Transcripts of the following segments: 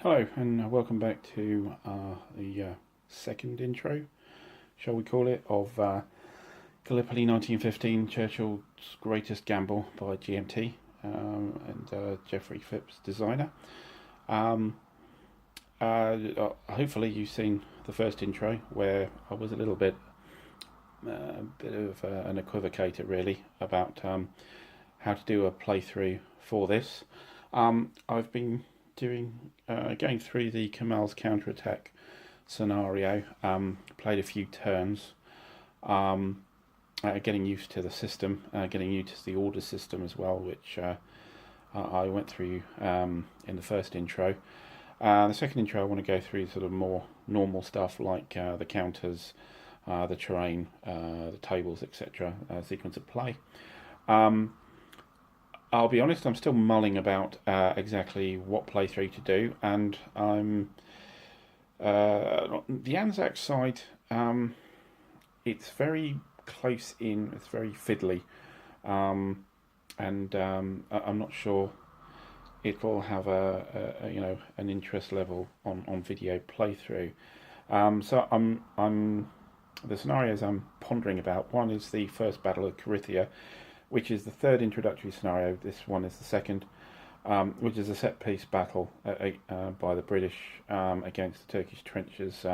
Hello and welcome back to the second intro, shall we call it, of Gallipoli 1915, Churchill's Greatest Gamble by GMT and Geoffrey Phipps, designer. Hopefully you've seen the first intro where I was a little bit of an equivocator really about how to do a playthrough for this. I've been going through the Kemal's counterattack scenario, played a few turns, getting used to the system, getting used to the order system as well, which I went through in the first intro. The second intro I want to go through sort of more normal stuff like the counters, the terrain, the tables, etc., sequence of play. I'll be honest, I'm still mulling about exactly what playthrough to do, and I'm the Anzac side. It's very close in, it's very fiddly, and I'm not sure it will have an interest level on video playthrough. So I'm the scenarios I'm pondering about. One is the first Battle of Carinthia, which is the third introductory scenario. This one is the second, which is a set-piece battle by the British against the Turkish trenches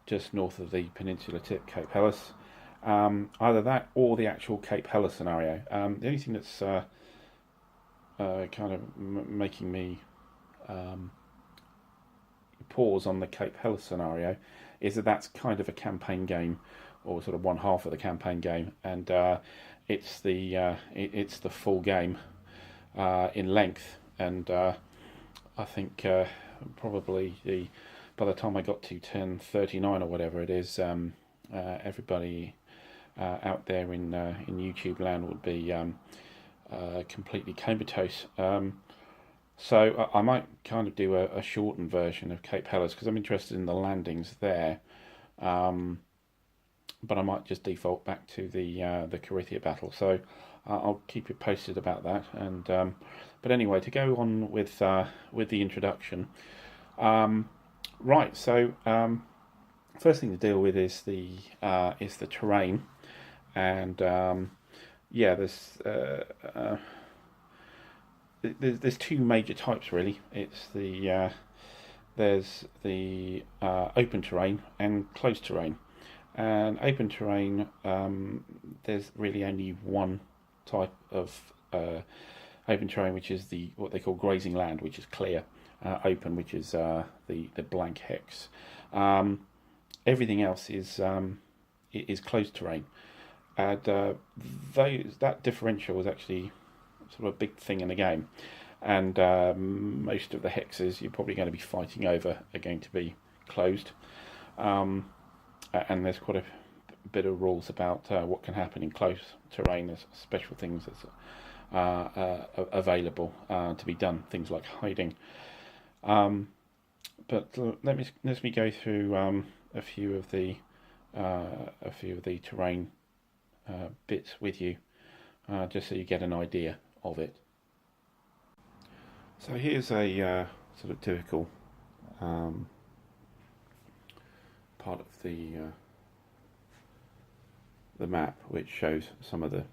just north of the peninsula tip, Cape Helles. Either that or the actual Cape Helles scenario. The only thing that's kind of making me pause on the Cape Helles scenario is that that's kind of a campaign game, or sort of one half of the campaign game, and it's the full game in length, and I think probably by the time I got to turn 39 or whatever it is, everybody out there in YouTube land would be completely comatose. So I might kind of do a shortened version of Cape Helles because I'm interested in the landings there. But I might just default back to the Carinthia battle. So I'll keep you posted about that. And but anyway, to go on with the introduction. Right. So first thing to deal with is the terrain, and there's two major types really. It's there's the open terrain and closed terrain. And open terrain, there's really only one type of open terrain, which is what they call grazing land, which is clear. Open, which is the blank hex. Everything else is closed terrain, and that differential is actually sort of a big thing in the game. And most of the hexes you're probably going to be fighting over are going to be closed. And there's quite a bit of rules about what can happen in close terrain. There's special things that's available to be done, things like hiding. But let me go through a few of the terrain bits with you, just so you get an idea of it. So here's a sort of typical part of the map, which shows some of the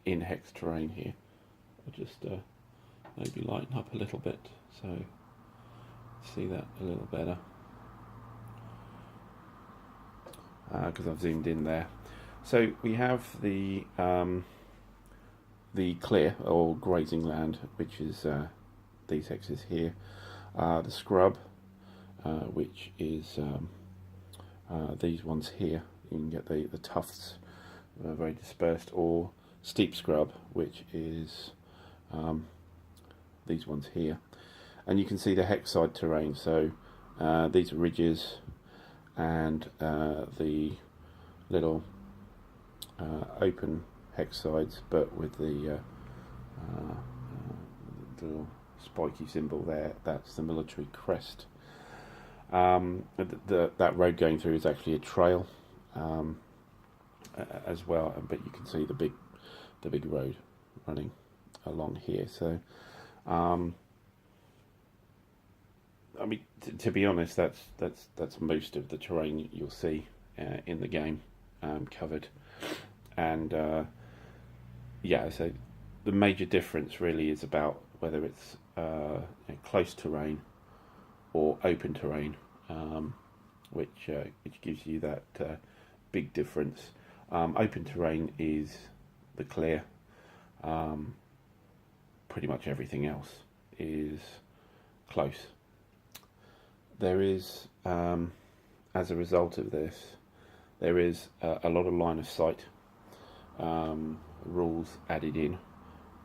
in-hex terrain here. I'll just maybe lighten up a little bit so see that a little better, because I've zoomed in there. So we have the clear or grazing land, which is these hexes here, the scrub, which is these ones here. You can get the tufts very dispersed, or steep scrub, which is these ones here. And you can see the hex side terrain. So these are ridges, and the little open hex sides, but with the little spiky symbol there. That's the military crest. That road going through is actually a trail as well, but you can see the big road running along here. So I mean, to be honest, that's most of the terrain you'll see in the game covered, and yeah, so the major difference really is about whether it's close terrain or open terrain, which gives you that big difference. Open terrain is the clear. Pretty much everything else is close. There is, as a result of this, there is a lot of line of sight rules added in,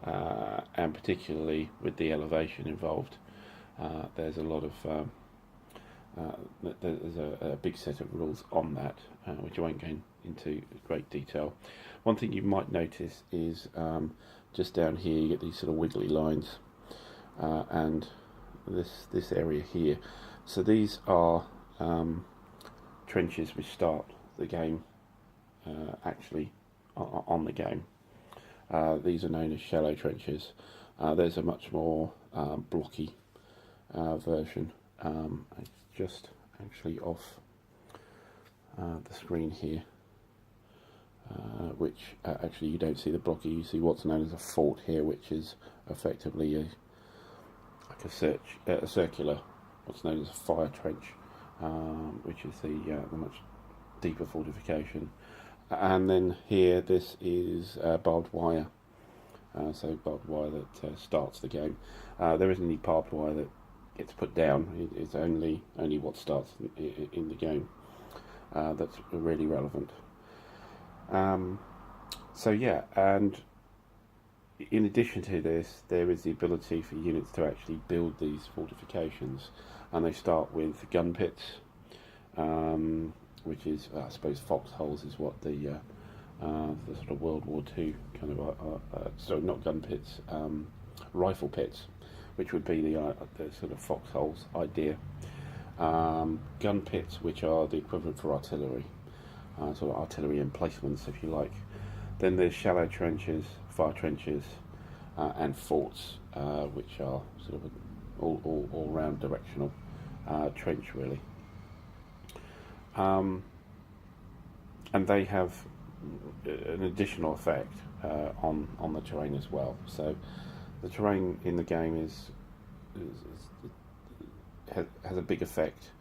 and particularly with the elevation involved, there's a lot of there's a big set of rules on that, which I won't go into great detail. One thing you might notice is just down here you get these sort of wiggly lines, and this area here. So these are trenches which start the game actually on the game. These are known as shallow trenches. There's a much more blocky version. It's just actually off the screen here, which actually you don't see the blocky. You see what's known as a fort here, which is effectively a circular, what's known as a fire trench, which is the much deeper fortification. And then here, this is barbed wire. So barbed wire that starts the game. There isn't any barbed wire that gets put down. It's only what starts in the game that's really relevant. So yeah, and in addition to this, there is the ability for units to actually build these fortifications, and they start with gun pits, which is, I suppose, foxholes is what the sort of World War II kind of, so not gun pits, rifle pits, which would be the sort of foxholes idea. Gun pits, which are the equivalent for artillery, sort of artillery emplacements, if you like. Then there's shallow trenches, fire trenches, and forts, which are sort of all round directional trench, really. And they have an additional effect on the terrain as well. So the terrain in the game has a big effect,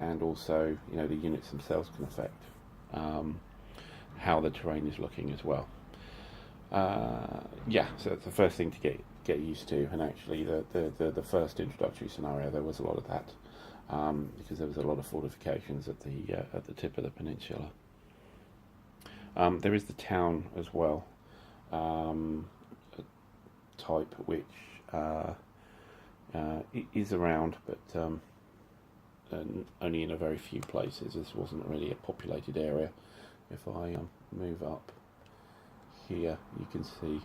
and also the units themselves can affect how the terrain is looking as well. Yeah, so it's the first thing to get used to, and actually the first introductory scenario there was a lot of that, because there was a lot of fortifications at the tip of the peninsula. There is the town as well, type, which is around, but only in a very few places. This wasn't really a populated area. If I move up here, you can see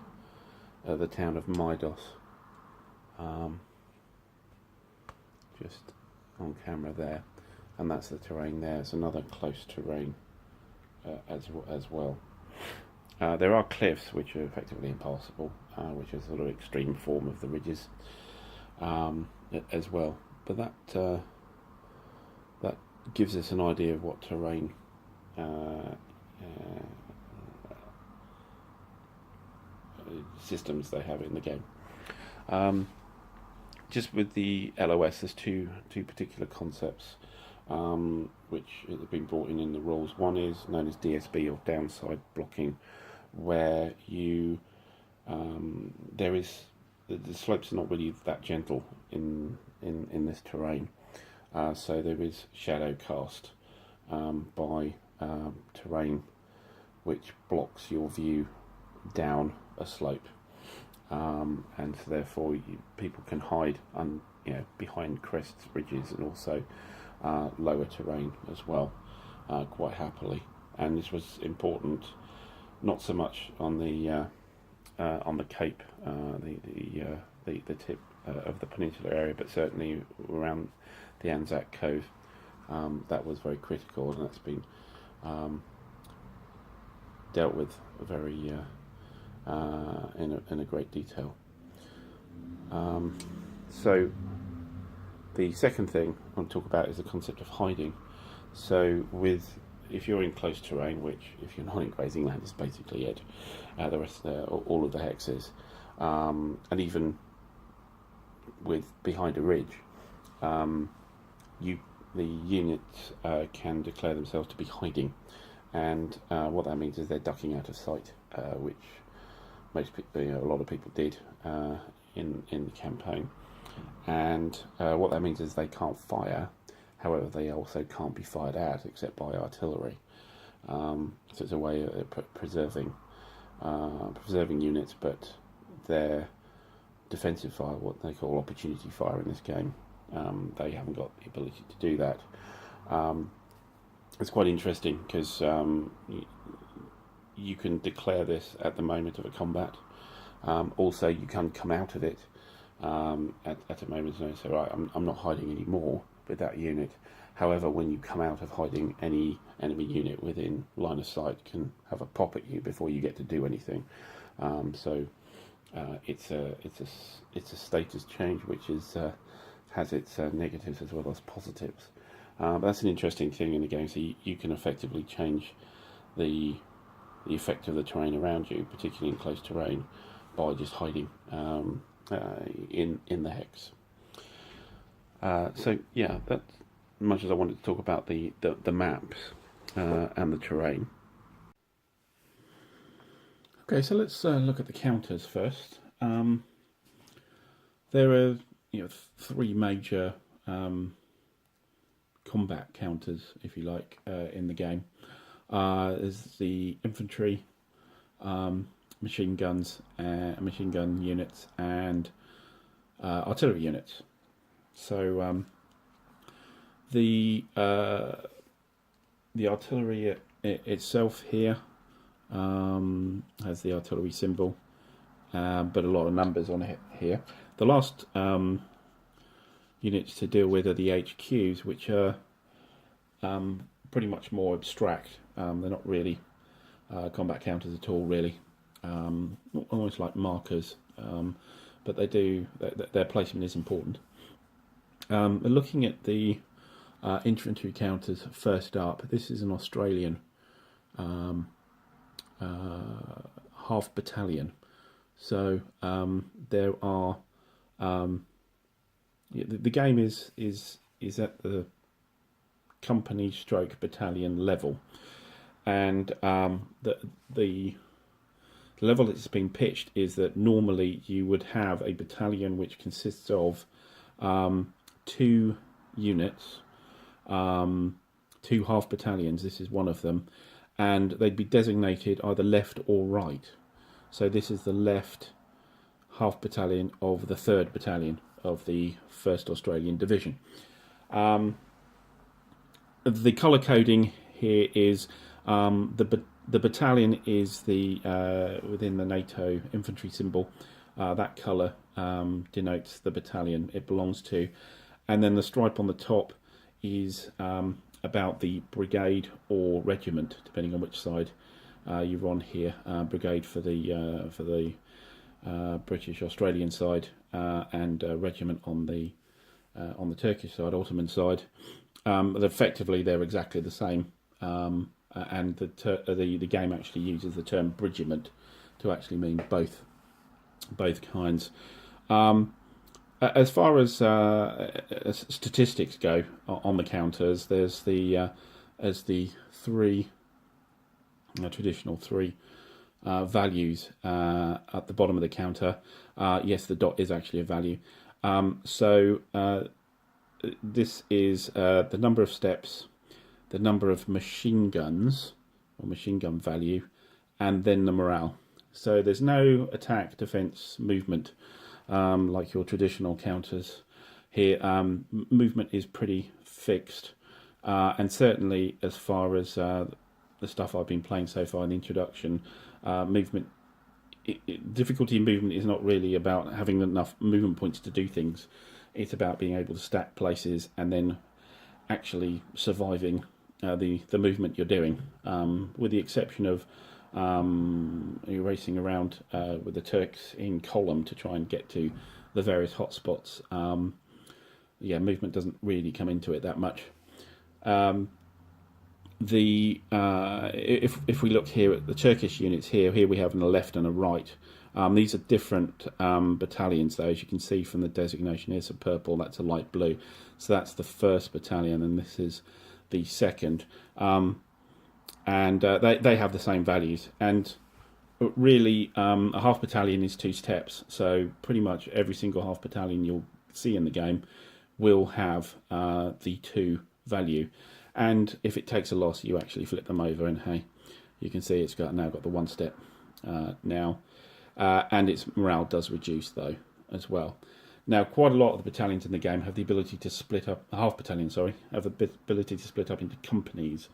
the town of Midos, just on camera there, and that's the terrain there. It's another close terrain as well. There are cliffs which are effectively impassable, which is a sort of extreme form of the ridges as well. But that gives us an idea of what terrain systems they have in the game. Just with the LOS, there's two particular concepts which have been brought in the rules. One is known as DSB, or downside blocking, where you the slopes are not really that gentle in this terrain, so there is shadow cast by terrain which blocks your view down a slope, and so therefore people can hide behind crests, ridges, and also lower terrain as well, quite happily. And this was important, not so much on the Cape, the tip of the peninsula area, but certainly around the Anzac Cove. That was very critical, and that's been dealt with very in a great detail. So The second thing I want to talk about is the concept of hiding. So if you're in close terrain, which if you're not in grazing land is basically it, the rest all of the hexes, and even with behind a ridge, the units can declare themselves to be hiding, and what that means is they're ducking out of sight, which most people, a lot of people did in the campaign, and what that means is they can't fire. However, they also can't be fired at except by artillery. So it's a way of preserving units, but their defensive fire, what they call opportunity fire in this game, they haven't got the ability to do that. It's quite interesting because you can declare this at the moment of a combat. Also, you can come out of it at a moment's notice. So, right, I'm not hiding anymore with that unit. However, when you come out of hiding, any enemy unit within line of sight can have a pop at you before you get to do anything. It's a status change which has its negatives as well as positives. But that's an interesting thing in the game. So you can effectively change the effect of the terrain around you, particularly in close terrain, by just hiding in the hex. So yeah, that's much as I wanted to talk about the maps and the terrain. Okay, so let's look at the counters first. There are three major combat counters, if you like, in the game. There's the infantry, machine guns, machine gun units, and artillery units. So the artillery itself here has the artillery symbol, but a lot of numbers on it here. The last units to deal with are the HQs, which are pretty much more abstract. They're not really combat counters at all, really. Almost like markers, but their placement is important. Looking at the infantry counters first up, this is an Australian half battalion. So there are the game is at the company stroke battalion level, and the level it's been pitched is that normally you would have a battalion which consists of 2 units, 2 half battalions. This is one of them, and they'd be designated either left or right. So this is the left half battalion of the 3rd battalion of the 1st Australian Division. The colour coding here is the battalion is the within the NATO infantry symbol. That colour denotes the battalion it belongs to, and then the stripe on the top is about the brigade or regiment, depending on which side you're on here. Brigade for the British Australian side, and regiment on the Turkish side, Ottoman side. But effectively, they're exactly the same, and the game actually uses the term regiment to actually mean both kinds. As far as statistics go on the counters, there's the traditional 3 values at the bottom of the counter. Yes, the dot is actually a value. This is the number of steps, the number of machine guns or machine gun value, and then the morale. So there's no attack, defense, movement like your traditional counters here. Movement is pretty fixed, and certainly as far as the stuff I've been playing so far in the introduction, movement, difficulty in movement is not really about having enough movement points to do things. It's about being able to stack places and then actually surviving the movement you're doing, with the exception of you're racing around with the Turks in column to try and get to the various hotspots. yeah, movement doesn't really come into it that much. If we look here at the Turkish units here we have a left and a right. These are different battalions, though, as you can see from the designation. Here's a purple, that's a light blue. So that's the 1st battalion, and this is the 2nd. They have the same values. And really, a half battalion is 2 steps. So pretty much every single half battalion you'll see in the game will have the 2 value. And if it takes a loss, you actually flip them over, and hey, you can see it's now got the 1 step now. And its morale does reduce, though, as well. Now, quite a lot of the battalions in the game have the ability to split up, half battalion, sorry, have the ability to split up into companies.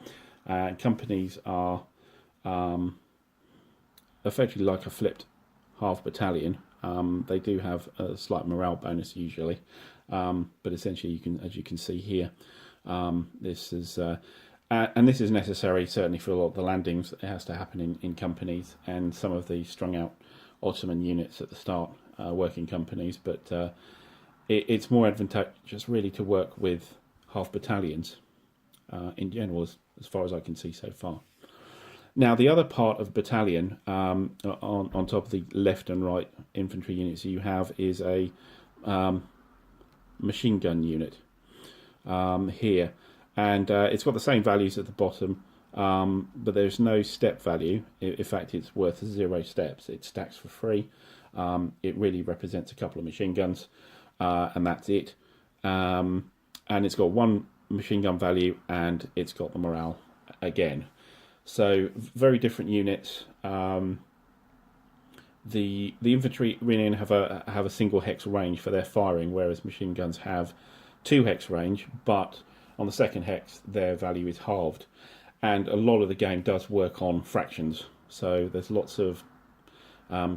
Companies are effectively like a flipped half battalion. They do have a slight morale bonus usually, but essentially, as you can see here, this is and this is necessary certainly for a lot of the landings. It has to happen in companies, and some of the strung out Ottoman units at the start work in companies, but it's more advantageous really to work with half battalions in general, as far as I can see so far. Now, the other part of battalion on top of the left and right infantry units you have is a machine gun unit here, and it's got the same values at the bottom, but there's no step value. In fact, it's worth 0 steps. It stacks for free. It really represents a couple of machine guns, and that's it. And it's got 1 machine gun value, and it's got the morale again. So very different units. The infantry really have a single hex range for their firing, whereas machine guns have 2 hex range, but on the 2nd hex their value is halved. And a lot of the game does work on fractions, so there's lots of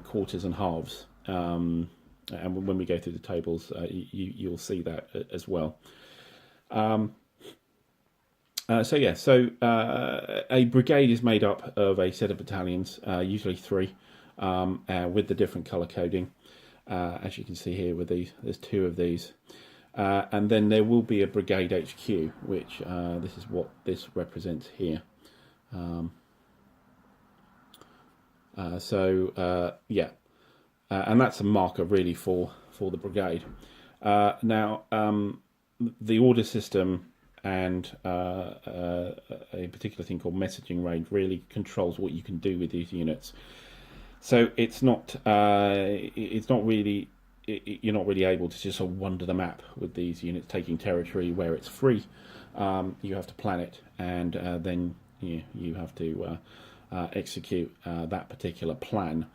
quarters and halves. And when we go through the tables, you'll see that as well. A brigade is made up of a set of battalions, usually 3, with the different colour coding. As you can see here with these, there's 2 of these. And then there will be a brigade HQ, which this is what this represents here. And that's a marker really for the brigade. Now, the order system and a particular thing called messaging range really controls what you can do with these units. So it's not really. You're not really able to just sort of wander the map with these units taking territory where it's free. You have to plan it, and then you have to execute that particular plan.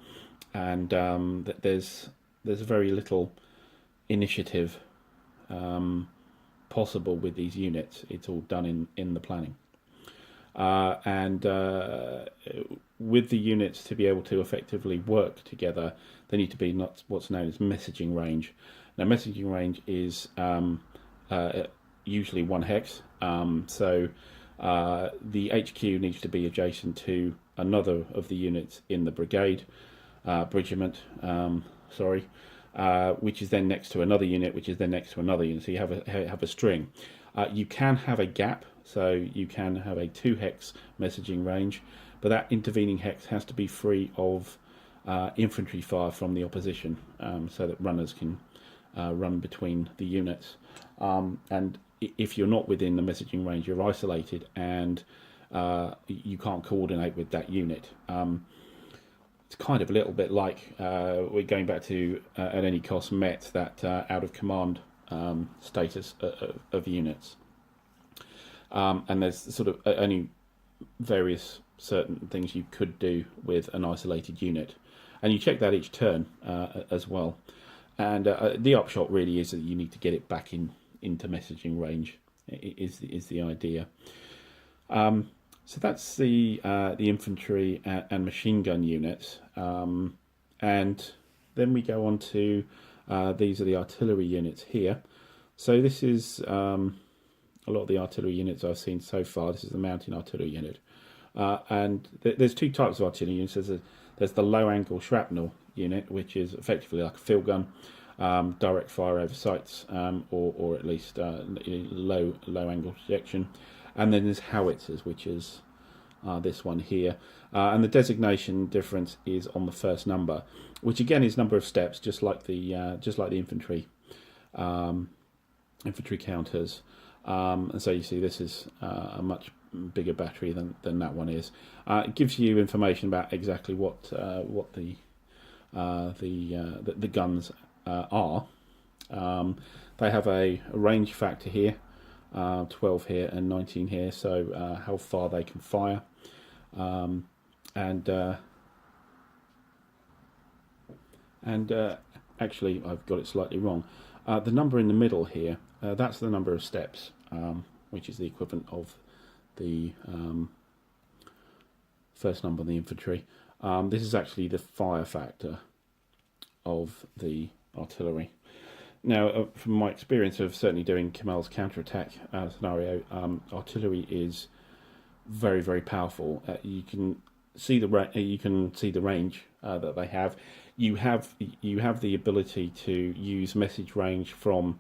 And there's very little initiative possible with these units. It's all done in the planning. With the units to be able to effectively work together, they need to be what's known as messaging range. Now, messaging range is usually 1 hex, so the HQ needs to be adjacent to another of the units in the brigade, regiment, which is then next to another unit, which is then next to another unit. So you have a string. You can have a gap, so you can have a 2 hex messaging range, but that intervening hex has to be free of infantry fire from the opposition, so that runners can run between the units. And if you're not within the messaging range, you're isolated, and you can't coordinate with that unit. It's kind of a little bit like we're going back to at any cost met that out of command status of units. And there's sort of only various certain things you could do with an isolated unit, and you check that each turn as well. And the upshot really is that you need to get it back into messaging range. Is the idea. So that's the infantry and machine gun units, and then we go on to these are the artillery units here. So this is a lot of the artillery units I've seen so far. This is the mountain artillery unit. And there's 2 types of artillery units. There's the low angle shrapnel unit, which is effectively like a field gun, direct fire over sights, or at least low angle projection. And then there's Howitzers, which is this one here, and the designation difference is on the first number, which again is number of steps, just like the infantry counters. And so you see this is a much bigger battery than that one is. It gives you information about exactly what the guns are. They have a range factor here, 12 here and 19 here, so how far they can fire. Actually, I've got it slightly wrong. The number in the middle here, that's the number of steps, which is the equivalent of the first number in the infantry. This is actually the fire factor of the artillery. Now, from my experience of certainly doing Kemal's counterattack scenario, artillery is very, very powerful. You can see the range that they have. You have the ability to use message range from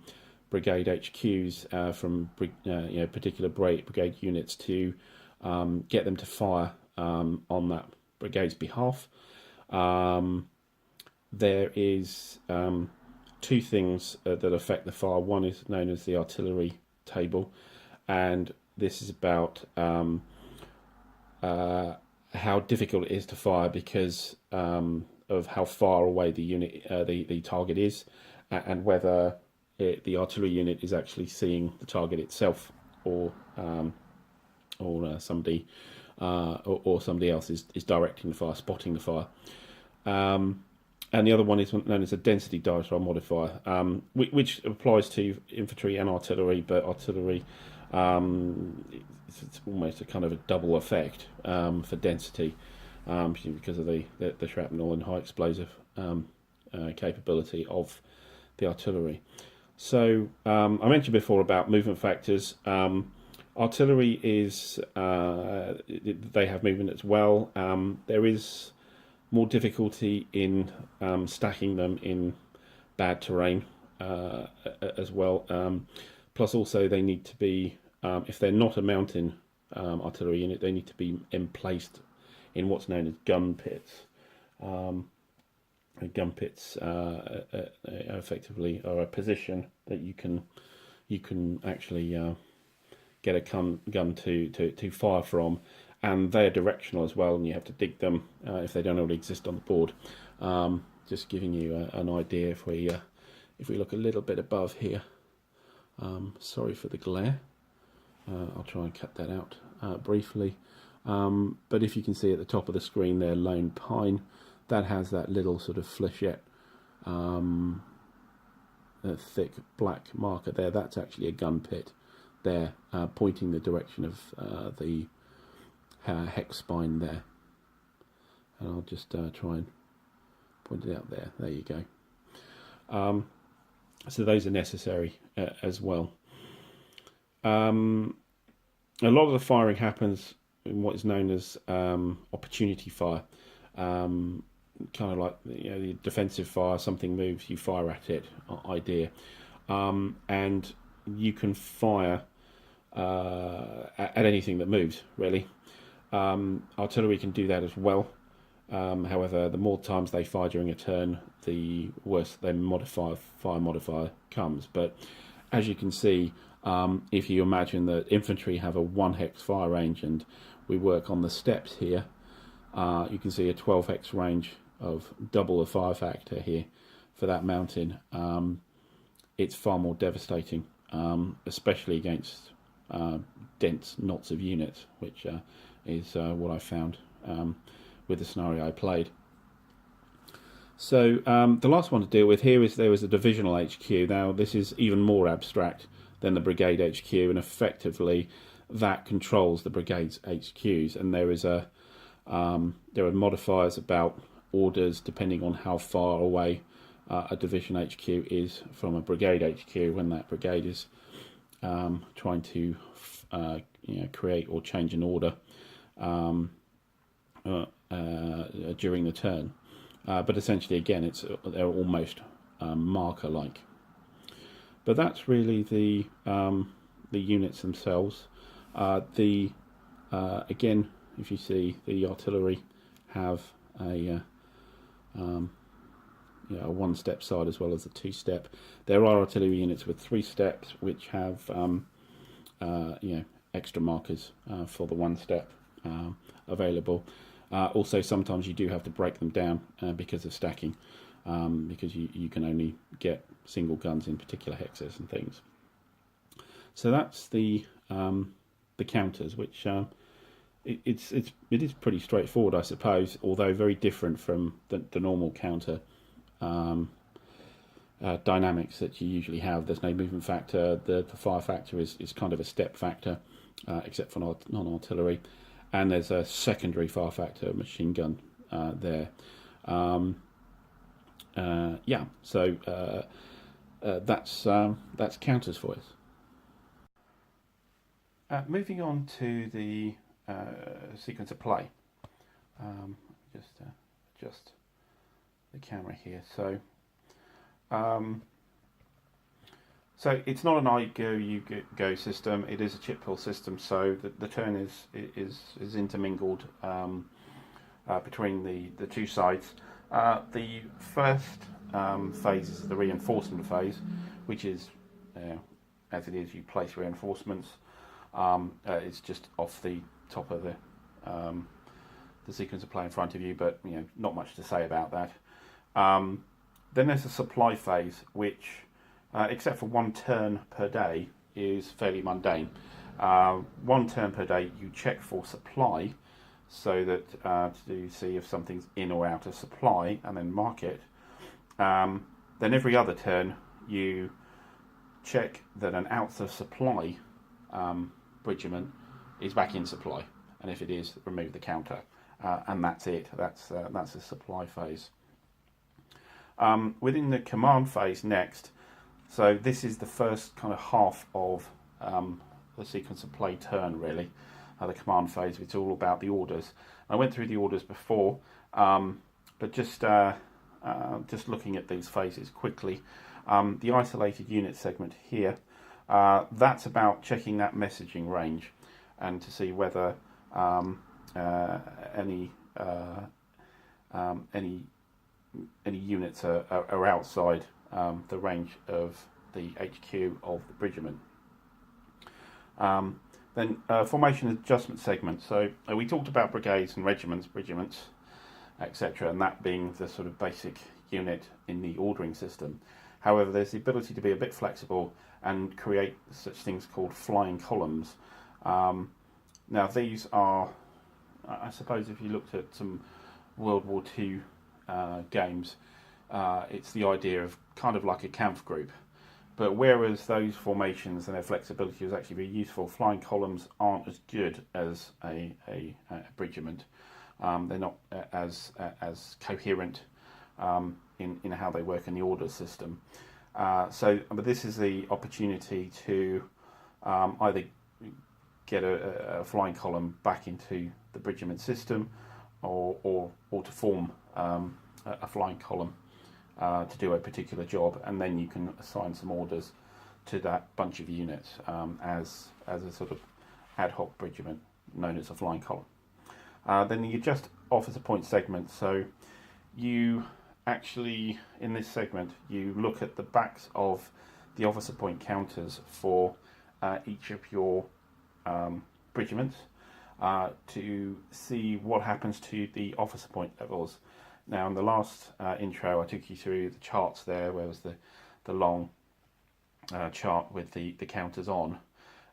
brigade HQs, from particular brigade units, to get them to fire on that brigade's behalf. There is two things that affect the fire. One is known as the artillery table, and this is about how difficult it is to fire because of how far away the unit, the target is, and whether the artillery unit is actually seeing the target itself, or somebody else is directing the fire, spotting the fire. And the other one is known as a density diagram modifier, which applies to infantry and artillery, but artillery, it's almost a kind of a double effect for density, because of the shrapnel and high explosive capability of the artillery. So I mentioned before about movement factors. Artillery is, they have movement as well. There is more difficulty in stacking them in bad terrain as well. Plus also they need to be, if they're not a mountain artillery unit, they need to be emplaced in what's known as gun pits. Gun pits effectively are a position that you can actually get a gun to fire from, and they're directional as well, and you have to dig them if they don't already exist on the board. Just giving you an idea. If we look a little bit above here, sorry for the glare. I'll try and cut that out briefly. But if you can see at the top of the screen there, Lone Pine, that has that little sort of flechette, a thick black marker there. That's actually a gun pit there, pointing the direction of the hex spine there. And I'll just try and point it out there. There you go. So those are necessary as well. A lot of the firing happens in what is known as opportunity fire. Kind of like the defensive fire, something moves, you fire at it idea. And you can fire at anything that moves, really. Artillery can do that as well. However, the more times they fire during a turn, the worse their fire modifier comes. But as you can see, if you imagine that infantry have a 1 hex fire range and we work on the steps here, you can see a 12 hex range of double the fire factor here for that mountain. It's far more devastating, especially against dense knots of units, which is what I found with the scenario I played. So the last one to deal with here is there was a divisional HQ. Now this is even more abstract than the brigade HQ, and effectively that controls the brigade's HQs, and there are modifiers about orders depending on how far away a division HQ is from a brigade HQ when that brigade is trying to create or change an order during the turn. But essentially, again, they're almost marker-like. But that's really the units themselves. Again, if you see, the artillery have a a one-step side as well as a two-step. There are artillery units with 3 steps which have extra markers for the one step available. Also, sometimes you do have to break them down because of stacking, because you can only get single guns in particular hexes and things. So that's the counters, which it is pretty straightforward, I suppose, although very different from the normal counter dynamics that you usually have. There's no movement factor. The fire factor is kind of a step factor, except for non-artillery, and there's a secondary fire factor machine gun there. So that's counters for us. Moving on to the sequence of play. Just adjust the camera here. So it's not an I go you go system. It is a chip pull system. So the turn is intermingled between the two sides. The first phase is the reinforcement phase, which is as it is, you place reinforcements. It's just off the top of the sequence of play in front of you, but not much to say about that. Then there's the supply phase, which, except for 1 turn per day, is fairly mundane. 1 turn per day, you check for supply, so that to see if something's in or out of supply, and then mark it. Then every other turn, you check that an out of supply regiment is back in supply, and if it is, remove the counter, and that's it. That's the supply phase. Within the command phase next, so this is the first kind of half of the sequence of play turn, really. The command phase, it's all about the orders. I went through the orders before, but just looking at these phases quickly. The isolated unit segment here, that's about checking that messaging range and to see whether any units are outside the range of the HQ of the regiment. Then formation adjustment segment. So we talked about brigades and regiments, etc., and that being the sort of basic unit in the ordering system. However, there's the ability to be a bit flexible and create such things called flying columns. Now these are, I suppose if you looked at some World War II games, it's the idea of kind of like a Kampfgruppe. But whereas those formations and their flexibility is actually very useful, flying columns aren't as good as a regiment. They're not as coherent in how they work in the order system. But this is the opportunity to either get a flying column back into the regiment system, or to form a flying column to do a particular job, and then you can assign some orders to that bunch of units as a sort of ad hoc regiment known as a flying column. Then you adjust officer point segment. So you actually, in this segment, you look at the backs of the officer point counters for each of your regiments to see what happens to the officer point levels. Now, in the last intro, I took you through the charts there, where was the long chart with the counters on.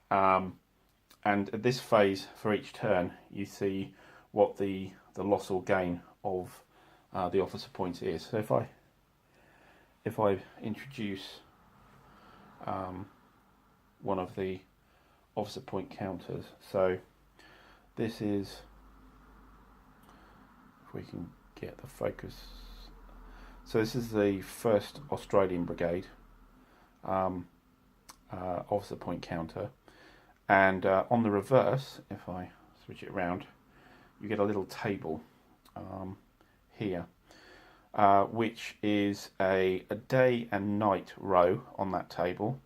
And at this phase, for each turn, you see what the loss or gain of the officer point is. So if I introduce one of the officer point counters, so this is, if we can get the focus, so this is the 1st Australian Brigade officer point counter, and on the reverse, if I switch it around, you get a little table here. which is a day and night row on that table,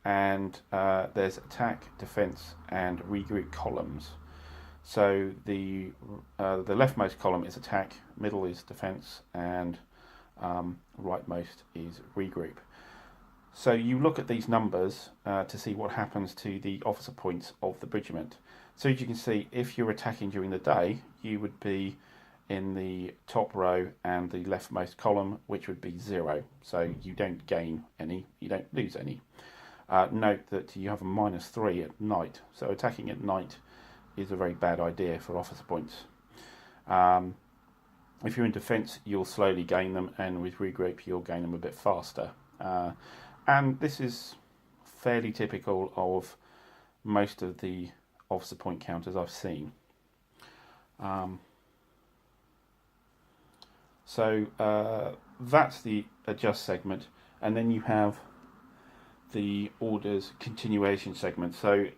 and there's attack, defence, and regroup columns. So the leftmost column is attack, middle is defence, and rightmost is regroup. So you look at these numbers to see what happens to the officer points of the regiment. So as you can see, if you're attacking during the day, you would be in the top row and the leftmost column, which would be 0. So you don't gain any, you don't lose any. Note that you have a -3 at night, so attacking at night is a very bad idea for officer points. If you're in defence, you'll slowly gain them, and with regroup, you'll gain them a bit faster. And this is fairly typical of most of the officer point counters I've seen. So that's the adjust segment, and then you have the orders continuation segment. So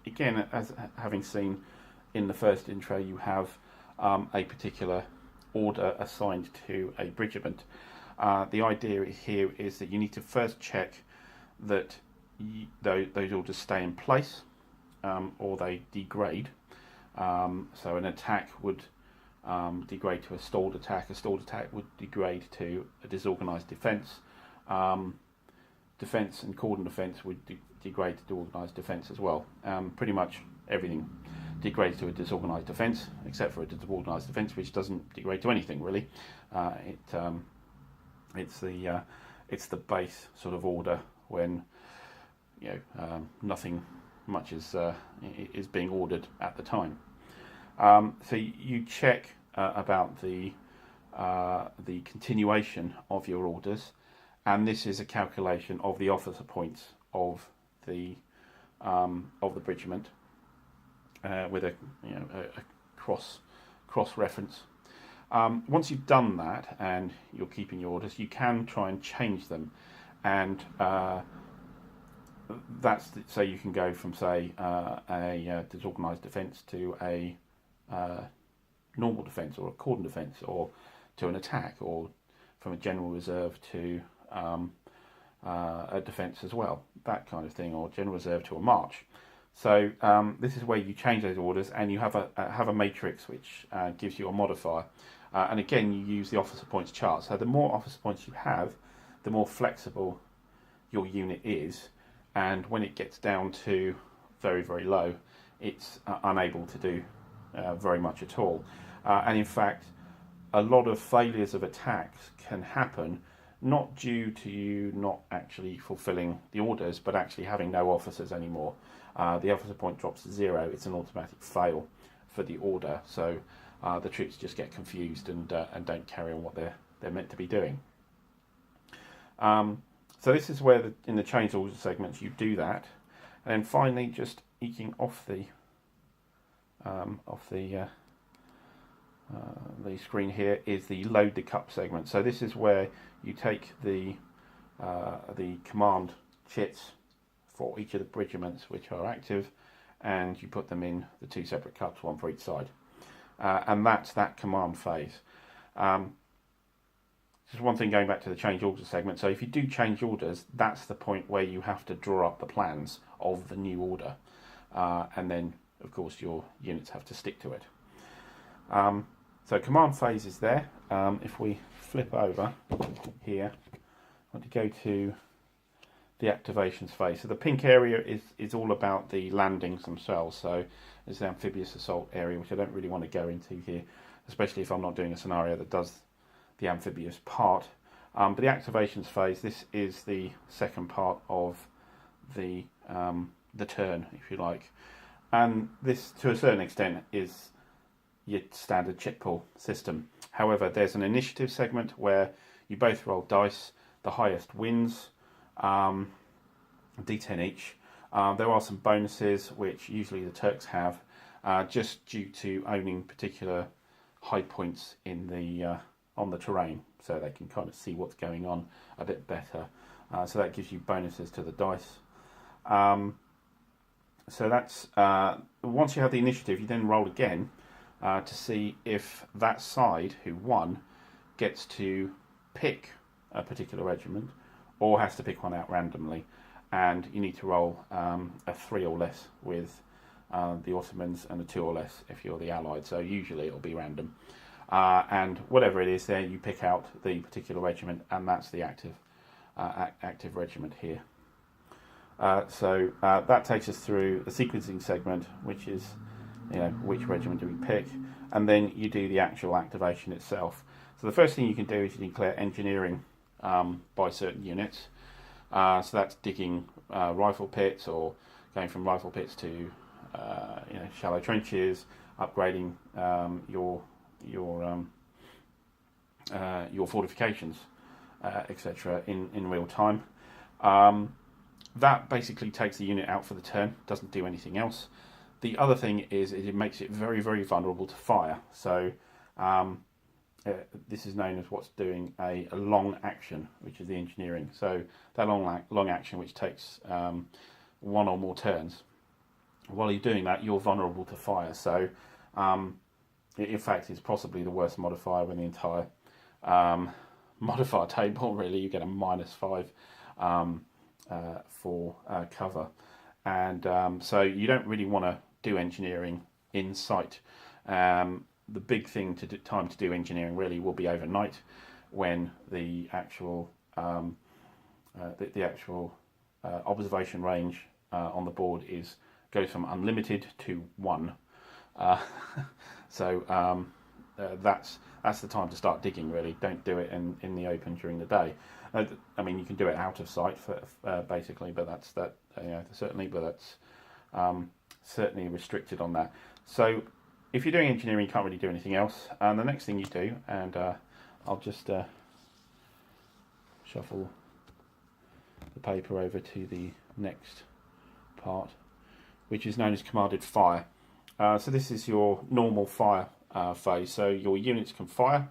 again, as having seen in the first intro, you have a particular order assigned to a regiment. The idea here is that you need to first check that those orders stay in place, or they degrade. So an attack would degrade to a stalled attack. A stalled attack would degrade to a disorganised defence. Defence and cordon defence would degrade to organised defence as well. Pretty much everything degrades to a disorganised defence, except for a disorganised defence, which doesn't degrade to anything really. It's the base sort of order when nothing much is being ordered at the time. So you check about the continuation of your orders, and this is a calculation of the officer points of the regiment with a cross reference. Once you've done that and you're keeping your orders, you can try and change them, and so you can go from, say, a disorganised defence to a normal defence, or a cordon defence, or to an attack, or from a general reserve to a defence as well, that kind of thing, or general reserve to a march. So this is where you change those orders, and you have a matrix which gives you a modifier. And again, you use the officer points chart. So the more officer points you have, the more flexible your unit is, and when it gets down to very, very low, it's unable to do very much at all. And in fact, a lot of failures of attacks can happen not due to you not actually fulfilling the orders, but actually having no officers anymore. The officer point drops to 0. It's an automatic fail for the order, so the troops just get confused and don't carry on what they're meant to be doing. So this is where in the change order segments you do that, and then finally, just eking off the screen here is the load the cup segment. So this is where you take the command chits for each of the regiments which are active, and you put them in the 2 separate cups, one for each side, and that's that command phase. Just one thing going back to the change orders segment. So if you do change orders, that's the point where you have to draw up the plans of the new order, and then of course your units have to stick to it. So command phase is there. If we flip over here, I want to go to the activations phase. So the pink area is all about the landings themselves. So there's the amphibious assault area, which I don't really want to go into here, especially if I'm not doing a scenario that does the amphibious part. But the activations phase, this is the second part of the turn, if you like. And this, to a certain extent, is your standard chit pool system. However, there's an initiative segment where you both roll dice, the highest wins, D10 each. There are some bonuses which usually the Turks have, just due to owning particular high points in the on the terrain, so they can kind of see what's going on a bit better. So that gives you bonuses to the dice. So that's once you have the initiative, you then roll again to see if that side who won gets to pick a particular regiment, or has to pick one out randomly, and you need to roll a 3 or less with the Ottomans and a 2 or less if you're the Allied. So usually it'll be random, and whatever it is there, you pick out the particular regiment, and that's the active regiment here. So that takes us through the sequencing segment, which is, which regiment do we pick, and then you do the actual activation itself. So the first thing you can do is you declare engineering by certain units. So that's digging rifle pits, or going from rifle pits to shallow trenches, upgrading your fortifications, etc. in real time. That basically takes the unit out for the turn, doesn't do anything else. The other thing is it makes it very, very vulnerable to fire. So this is known as what's doing a long action, which is the engineering. So that long action, which takes 1 or more turns, while you're doing that, you're vulnerable to fire. So in fact, it's possibly the worst modifier in the entire modifier table. Really, you get a -5 for cover, and so you don't really want to do engineering in sight. The big thing time to do engineering really will be overnight, when the actual observation range on the board goes from unlimited to 1. So that's the time to start digging. Really, don't do it in the open during the day. I mean, you can do it out of sight basically, but that's certainly restricted on that. So if you're doing engineering, you can't really do anything else. And the next thing you do, and I'll just shuffle the paper over to the next part, which is known as commanded fire. So this is your normal fire phase. So your units can fire.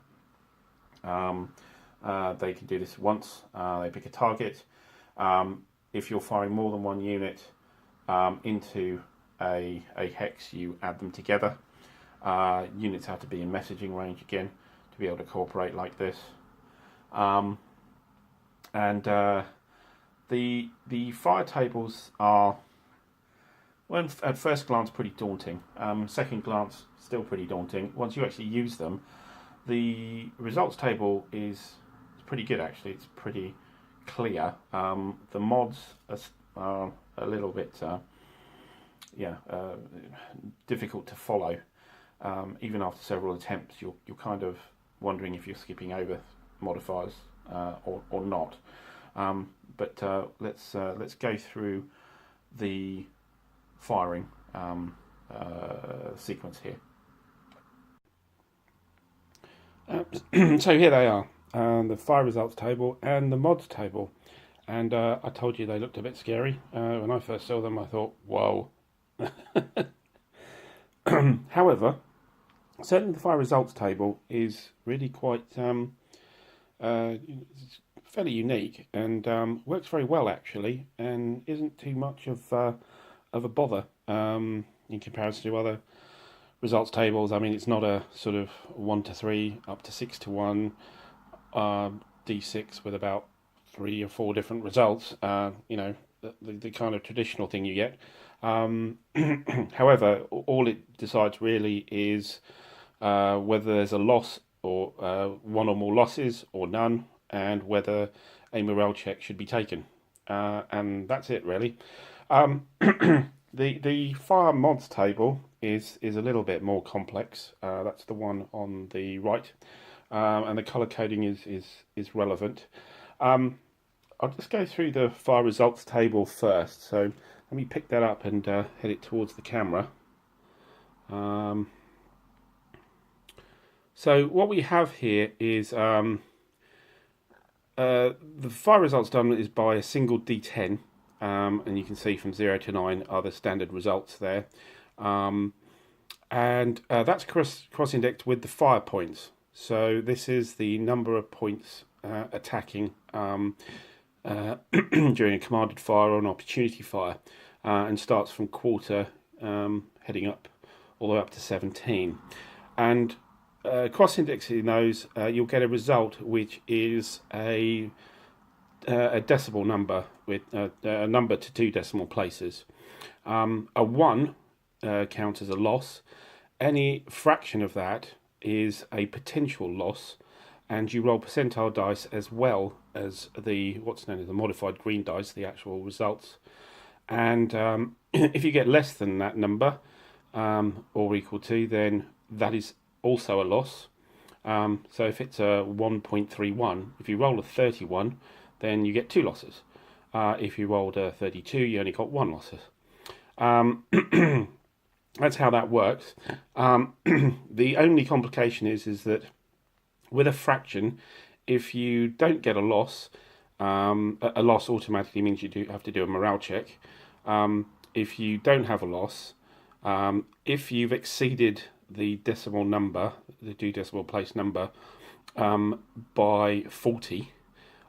They can do this once. They pick a target. If you're firing more than one unit into a hex, you add them together. Units have to be in messaging range again to be able to cooperate like this. And the fire tables are, well, at first glance, pretty daunting. Second glance, still pretty daunting. Once you actually use them, the results table is pretty good, actually. It's pretty clear. The mods are a little bit difficult to follow. Even after several attempts, you're kind of wondering if you're skipping over modifiers or not. But let's go through the firing sequence here. So here they are, the fire results table and the mods table. And I told you they looked a bit scary. When I first saw them, I thought, whoa. However, certainly the fire results table is really quite fairly unique, and works very well, actually, and isn't too much of a bother in comparison to other results tables. I mean, it's not a sort of 1 to 3 up to 6 to 1 D6 with about 3 or 4 different results. The kind of traditional thing you get. However, all it decides really is whether there's a loss or 1 or more losses or none, and whether a morale check should be taken. And that's it, really. The fire mods table is a little bit more complex. That's the one on the right, and the color coding is relevant. I'll just go through the fire results table first. So let me pick that up and head it towards the camera. So what we have here is the fire results done is by a single D10, and you can see from 0 to 9 are the standard results there, and that's cross-indexed with the fire points. So this is the number of points attacking during a commanded fire or an opportunity fire, and starts from quarter heading up all the way up to 17. And cross-indexing those, you'll get a result which is a decimal number with a number to 2 decimal places. A 1 counts as a loss. Any fraction of that is a potential loss, and you roll percentile dice as well as the what's known as the modified green dice, the actual results. And if you get less than that number or equal to, then that is also a loss. So if it's a 1.31, if you roll a 31, then you get 2 losses. If you rolled a 32, you only got 1 loss. That's how that works. The only complication is that with a fraction, if you don't get a loss automatically means you do have to do a morale check. If you don't have a loss, if you've exceeded the decimal number, the 2 decimal place number, by 40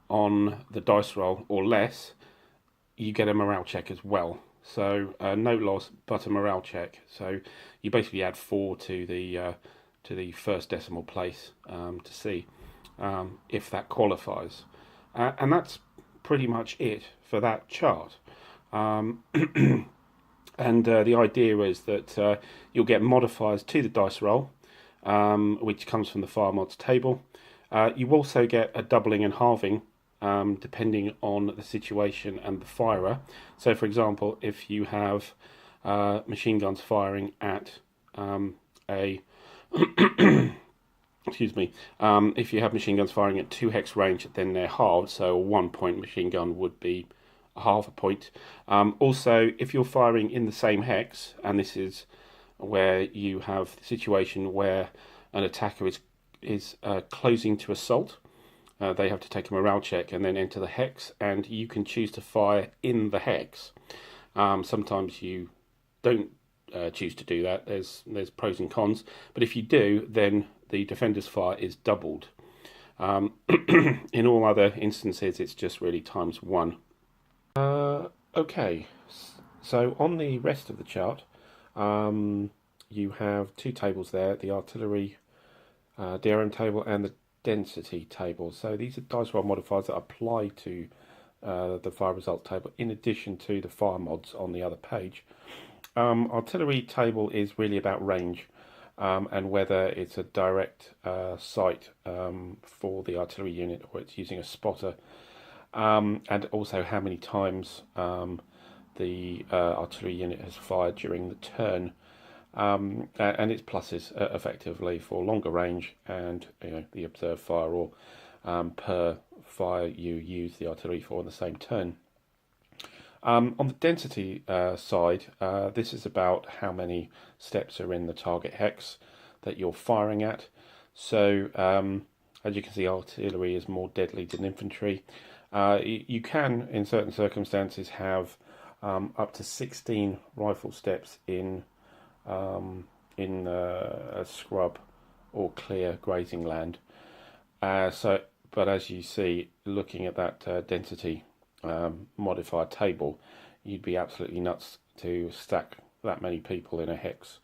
on the dice roll or less, you get a morale check as well. So no loss, but a morale check. So you basically add 4 to the first decimal place to see if that qualifies, and that's pretty much it for that chart. And the idea is that you'll get modifiers to the dice roll, which comes from the fire mods table. You also get a doubling and halving depending on the situation and the firer. So, for example, if you have machine guns firing at excuse me, if you have machine guns firing at 2 hex range, then they're halved. So a 1 point machine gun would be half a point. Also, if you're firing in the same hex, and this is where you have the situation where an attacker is closing to assault, they have to take a morale check and then enter the hex, and you can choose to fire in the hex. Sometimes you don't choose to do that. There's pros and cons, but if you do, then the defender's fire is doubled. In all other instances, it's just really ×1. Okay, so on the rest of the chart, you have 2 tables there, the artillery DRM table and the density table. So these are dice roll modifiers that apply to the fire results table in addition to the fire mods on the other page. Artillery table is really about range and whether it's a direct sight for the artillery unit or it's using a spotter. And also how many times the artillery unit has fired during the turn, and its pluses effectively for longer range and the observed fire or per fire you use the artillery for in the same turn. On the density side, this is about how many steps are in the target hex that you're firing at. So as you can see, artillery is more deadly than infantry. You can, in certain circumstances, have up to 16 rifle steps in a scrub or clear grazing land. But as you see, looking at that density modifier table, you'd be absolutely nuts to stack that many people in a hex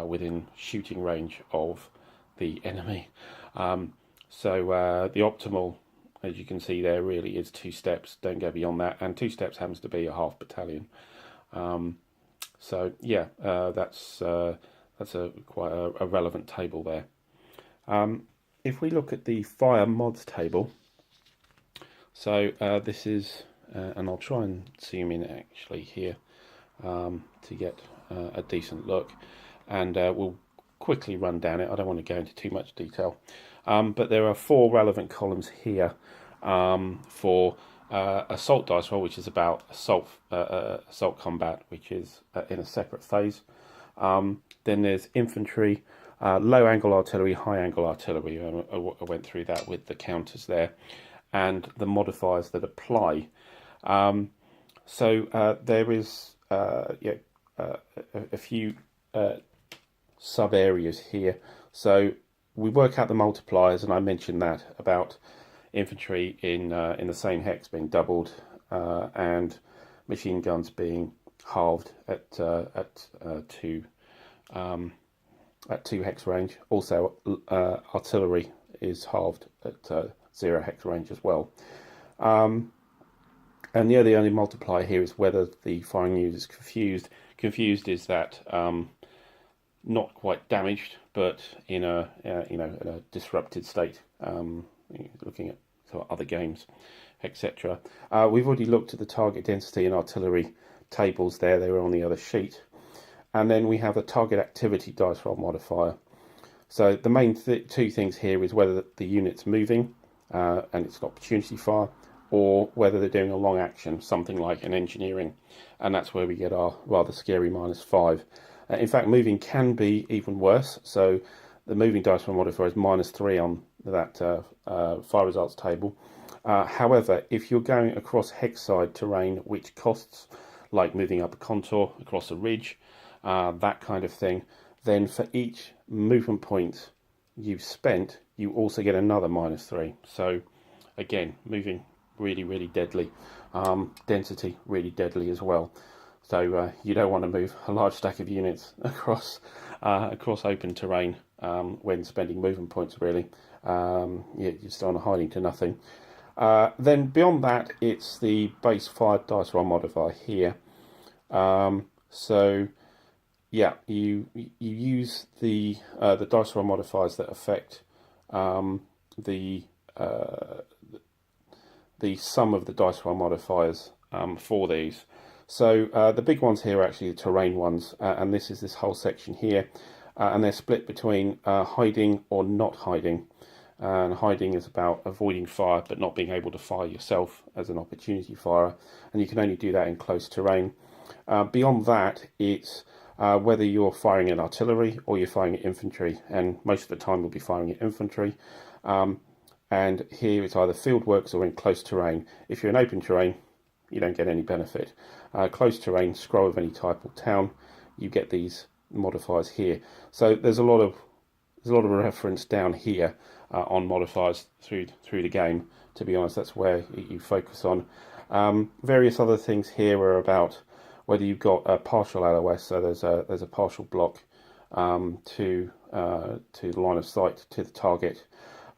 within shooting range of the enemy. So the optimal, as you can see there, really is 2 steps. Don't go beyond that, and 2 steps happens to be a half battalion. So yeah, that's quite a relevant table there. If we look at the fire mods table, so this is, and I'll try and zoom in actually here to get a decent look, and we'll quickly run down it. I don't want to go into too much detail, but there are 4 relevant columns here for assault dice roll, which is about assault combat, which is in a separate phase. Then there's infantry, low angle artillery, high angle artillery. I went through that with the counters there, and the modifiers that apply. So there is a few sub areas here. So we work out the multipliers, and I mentioned that about infantry in the same hex being doubled, and machine guns being halved at 2 at 2 hex range. Also, artillery is halved at 0 hex range as well. And the only multiplier here is whether the firing unit is confused. Confused is that not quite damaged, but in a in a disrupted state. Looking at sort of other games, etc. We've already looked at the target density and artillery tables there. They were on the other sheet. And then we have a target activity dice roll modifier. So the main two things here is whether the unit's moving and it's an opportunity fire, or whether they're doing a long action, something like an engineering. And that's where we get our rather scary -5. In fact, moving can be even worse. So the moving dice roll modifier is -3 on that fire results table. However, if you're going across hexside terrain, which costs, like moving up a contour, across a ridge, that kind of thing, then for each movement point you've spent, you also get another -3. So again, moving really deadly. Density really deadly as well. So you don't want to move a large stack of units across open terrain when spending movement points, really. You're just on a hiding to nothing. Then beyond that, it's the base fire dice roll modifier here. So yeah, you use the dice roll modifiers that affect the sum of the dice roll modifiers for these. So the big ones here are actually the terrain ones, and this is this whole section here, and they're split between hiding or not hiding. And hiding is about avoiding fire but not being able to fire yourself as an opportunity firer, and you can only do that in close terrain. Beyond that, it's whether you're firing at artillery or you're firing at infantry, and most of the time we'll be firing at infantry. And here it's either field works or in close terrain. If you're in open terrain, you don't get any benefit. Close terrain, scroll of any type or town, you get these modifiers here. So there's a lot of reference down here on modifiers through the game. To be honest, that's where you focus on. Various other things here are about whether you've got a partial LOS, so there's a partial block to the line of sight to the target,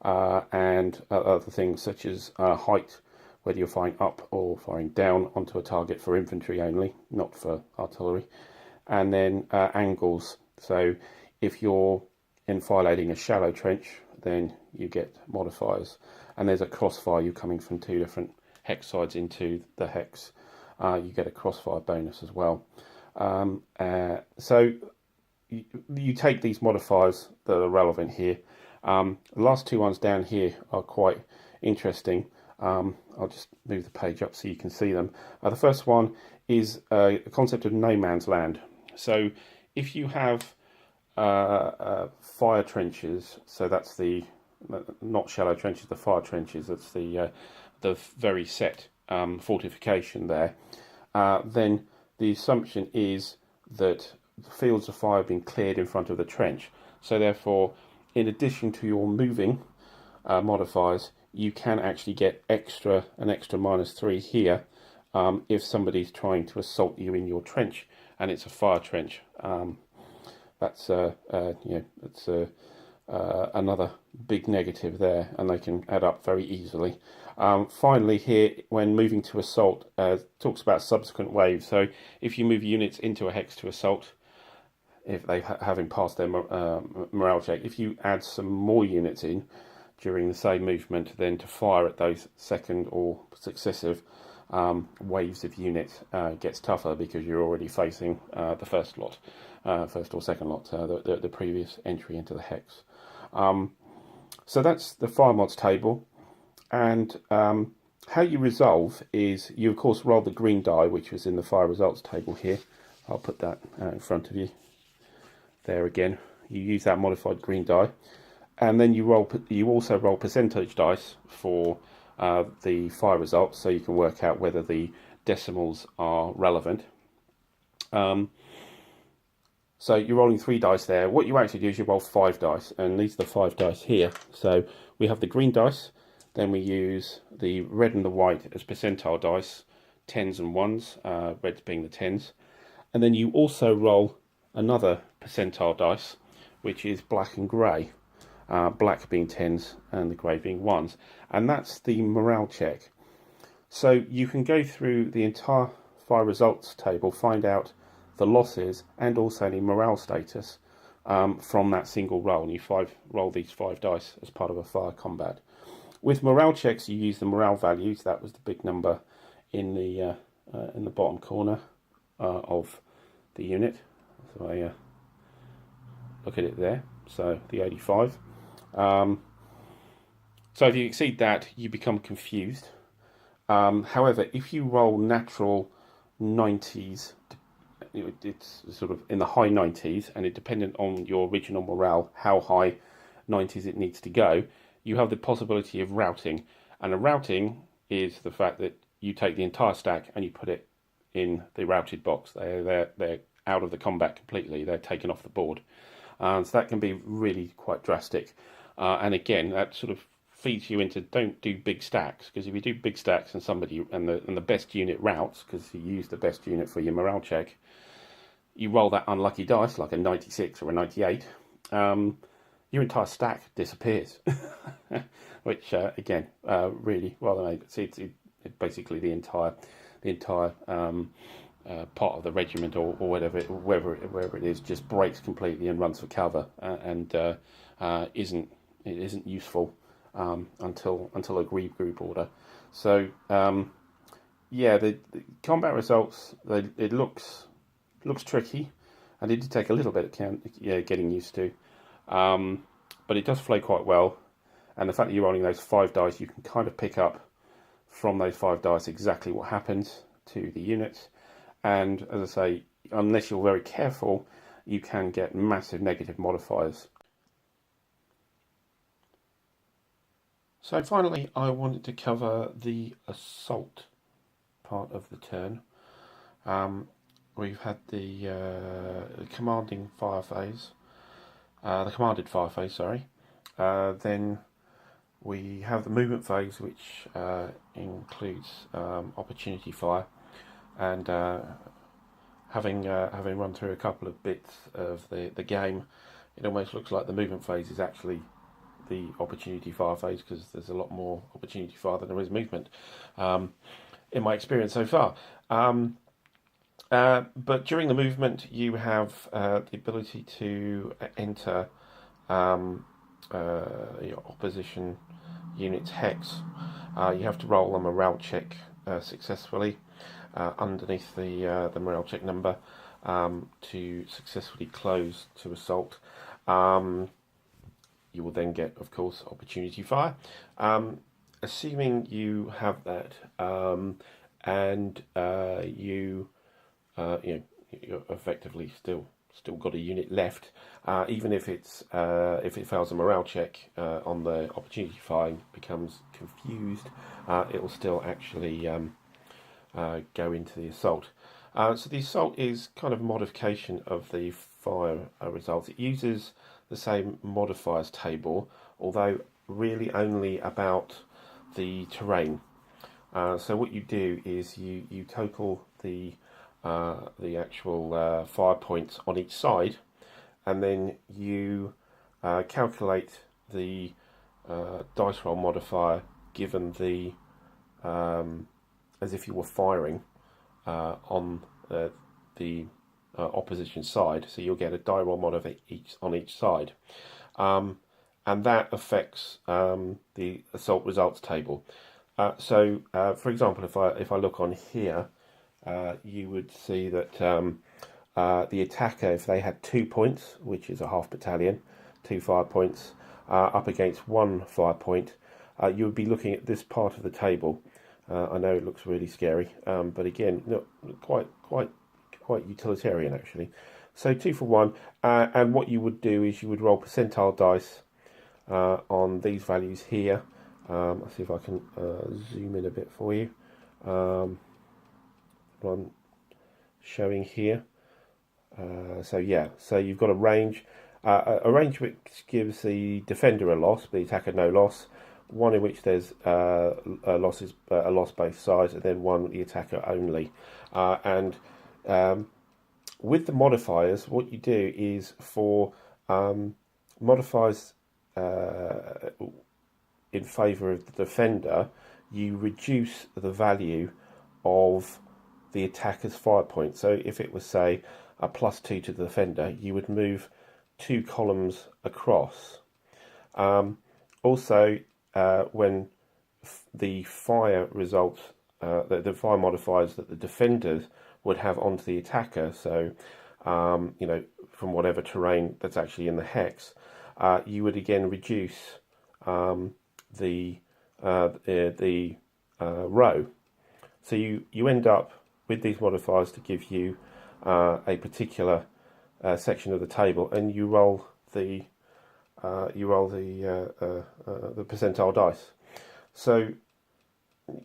and other things such as height, whether you're firing up or firing down onto a target for infantry only, not for artillery, and then angles. So if you're enfilading a shallow trench, then you get modifiers, and there's a crossfire. You're coming from 2 different hex sides into the hex, you get a crossfire bonus as well. So you take these modifiers that are relevant here. The last 2 ones down here are quite interesting. I'll just move the page up so you can see them. The first one is a concept of no man's land. So if you have fire trenches, so that's the not shallow trenches, the fire trenches, that's the very set fortification there, then the assumption is that the fields of fire have been cleared in front of the trench. So therefore, in addition to your moving modifiers, you can actually get an extra -3 here if somebody's trying to assault you in your trench and it's a fire trench. That's another big negative there, and they can add up very easily. Finally, here, when moving to assault, talks about subsequent waves. So if you move units into a hex to assault, if they having passed their morale check, if you add some more units in during the same movement, then to fire at those second or successive waves of units gets tougher, because you're already facing the first lot, first or second lot, the previous entry into the hex. So that's the fire mods table, and how you resolve is you of course roll the green die, which was in the fire results table here. I'll put that in front of you there again. You use that modified green die, and then you also roll percentage dice for the fire results, so you can work out whether the decimals are relevant. So you're rolling 3 dice there. What you actually do is you roll 5 dice, and these are the 5 dice here. So we have the green dice, then we use the red and the white as percentile dice, 10s and 1s, reds being the 10s. And then you also roll another percentile dice, which is black and grey. Black being 10s and the grey being 1s. And that's the morale check. So you can go through the entire fire results table, find out the losses and also the morale status from that single roll. And you roll these 5 dice as part of a fire combat. With morale checks, you use the morale values. That was the big number in the bottom corner of the unit. So I look at it there. So the 85. So if you exceed that, you become confused. However, if you roll natural 90s, it's sort of in the high 90s, and it dependent on your original morale, how high 90s it needs to go, you have the possibility of routing. And a routing is the fact that you take the entire stack and you put it in the routed box. They're out of the combat completely. They're taken off the board. So that can be really quite drastic. And again, that sort of feeds you into don't do big stacks, because if you do big stacks and the best unit routes, because you use the best unit for your morale check, you roll that unlucky dice like a 96 or a 98, your entire stack disappears. Which again, really rather than it's basically the entire part of the regiment or wherever it is just breaks completely and runs for cover and isn't useful until a regroup order. So yeah, the combat results, it looks tricky, and it did take a little bit of getting used to, but it does flow quite well. And the fact that you're rolling those 5 dice, you can kind of pick up from those 5 dice exactly what happens to the units. And as I say, unless you're very careful, you can get massive negative modifiers. So finally, I wanted to cover the assault part of the turn. We've had the commanded fire phase, sorry. Then we have the movement phase, which includes opportunity fire, and having run through a couple of bits of the game, it almost looks like the movement phase is actually the opportunity fire phase, because there's a lot more opportunity fire than there is movement, in my experience so far. But during the movement, you have the ability to enter your opposition unit's hex. You have to roll a morale check successfully underneath the morale check number to successfully close to assault. You will then get, of course, opportunity fire. Assuming you have that, and you're effectively still got a unit left, even if it fails a morale check on the opportunity fire, becomes confused, it will still actually go into the assault. So the assault is kind of a modification of the fire results. It uses the same modifiers table, although really only about the terrain. So what you do is you total the actual fire points on each side, and then you calculate the dice roll modifier given the as if you were firing on the opposition side. So you'll get a die roll modifier on each side, and that affects the assault results table. So for example, if I look on here, you would see that the attacker, if they had 2 points, which is a half battalion, 2 fire points, up against 1 fire point, you would be looking at this part of the table. I know it looks really scary, but again, quite utilitarian actually. So 2 for 1, and what you would do is you would roll percentile dice on these values here. Let's see if I can zoom in a bit for you. I'm showing here. So you've got a range. A range which gives the defender a loss, the attacker no loss. One in which there's a loss both sides, and then one the attacker only. And with the modifiers, what you do is for modifiers in favour of the defender, you reduce the value of the attacker's fire point. So if it was, say, a +2 to the defender, you would move 2 columns across. Also, when the fire results, the fire modifiers that the defenders would have onto the attacker, so from whatever terrain that's actually in the hex, you would again reduce the row. So you end up with these modifiers to give you a particular section of the table, and you roll the percentile dice. So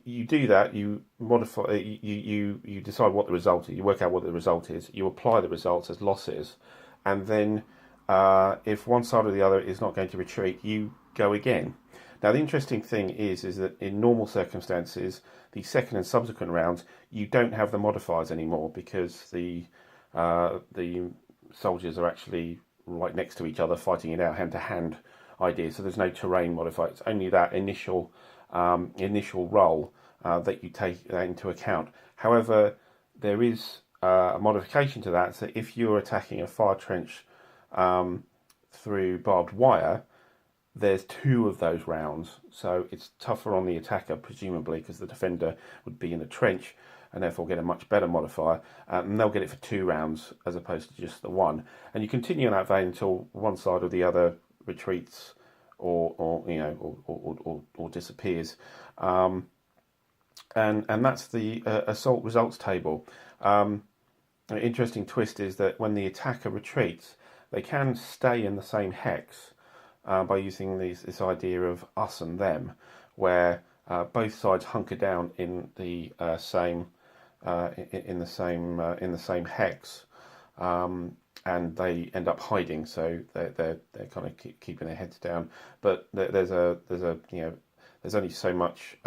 you do that. You modify. You decide what the result is. You work out what the result is. You apply the results as losses, and then if one side or the other is not going to retreat, you go again. Now the interesting thing is that in normal circumstances, the second and subsequent rounds, you don't have the modifiers anymore because the soldiers are actually right next to each other, fighting it out hand to hand idea. So there's no terrain modifier. It's only that initial roll that you take into account. However, there is a modification to that. So if you're attacking a fire trench through barbed wire, there's 2 of those rounds, so it's tougher on the attacker, presumably, because the defender would be in a trench and therefore get a much better modifier, and they'll get it for 2 rounds as opposed to just the 1. And you continue in that vein until one side or the other retreats or disappears, and that's the assault results table. An interesting twist is that when the attacker retreats, they can stay in the same hex. By using this idea of us and them, where both sides hunker down in the same hex, and they end up hiding. So they're kind of keeping their heads down. But there's only so much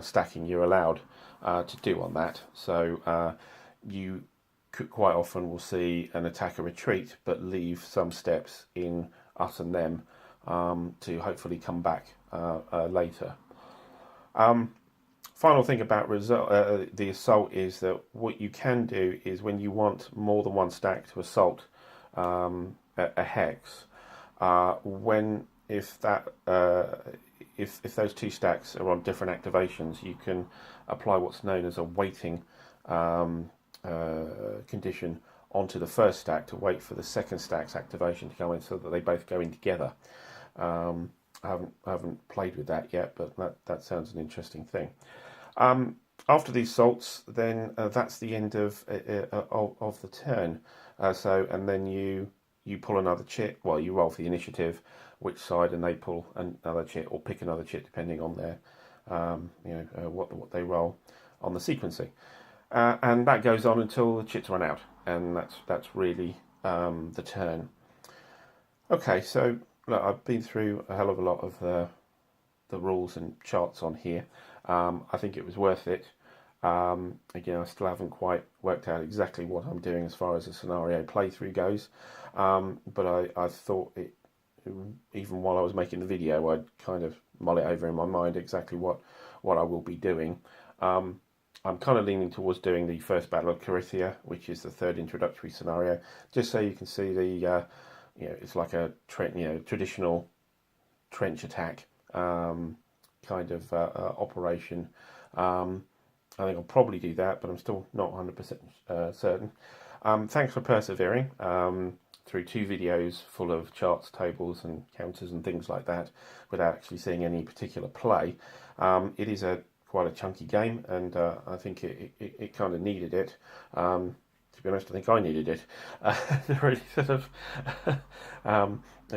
stacking you're allowed to do on that. So you quite often will see an attacker retreat, but leave some steps in us and them. To hopefully come back later. Final thing about the assault is that what you can do is when you want more than one stack to assault a hex, if those 2 stacks are on different activations, you can apply what's known as a weighting condition onto the first stack to wait for the second stack's activation to go in, so that they both go in together. I haven't played with that yet, but that sounds an interesting thing. After these assaults, then that's the end of the turn. And then you pull another chit. Well, you roll for the initiative, which side, and they pull another chit or pick another chit depending on their what they roll on the sequencing. And that goes on until the chits run out, and that's really the turn. Okay, so look, I've been through a hell of a lot of the rules and charts on here. I think it was worth it. Again, I still haven't quite worked out exactly what I'm doing as far as a scenario playthrough goes, but I thought it, even while I was making the video, I'd kind of mull it over in my mind exactly what I will be doing. I'm kind of leaning towards doing the first Battle of Carinthia, which is the 3rd introductory scenario, just so you can see the it's like a traditional trench attack kind of operation. I think I'll probably do that, but I'm still not 100% certain. Thanks for persevering through 2 videos full of charts, tables and counters and things like that without actually seeing any particular play. It is quite a chunky game, and I think it kind of needed it. To be honest, I think I needed it to really sort of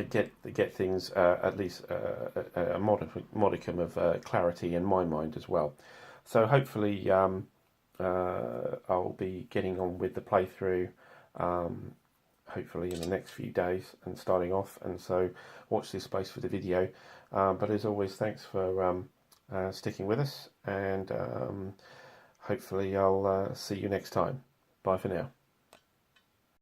get things at least a modicum of clarity in my mind as well. So hopefully I'll be getting on with the playthrough hopefully in the next few days and starting off, and so watch this space for the video. But as always, thanks for sticking with us, and hopefully I'll see you next time. Bye for now.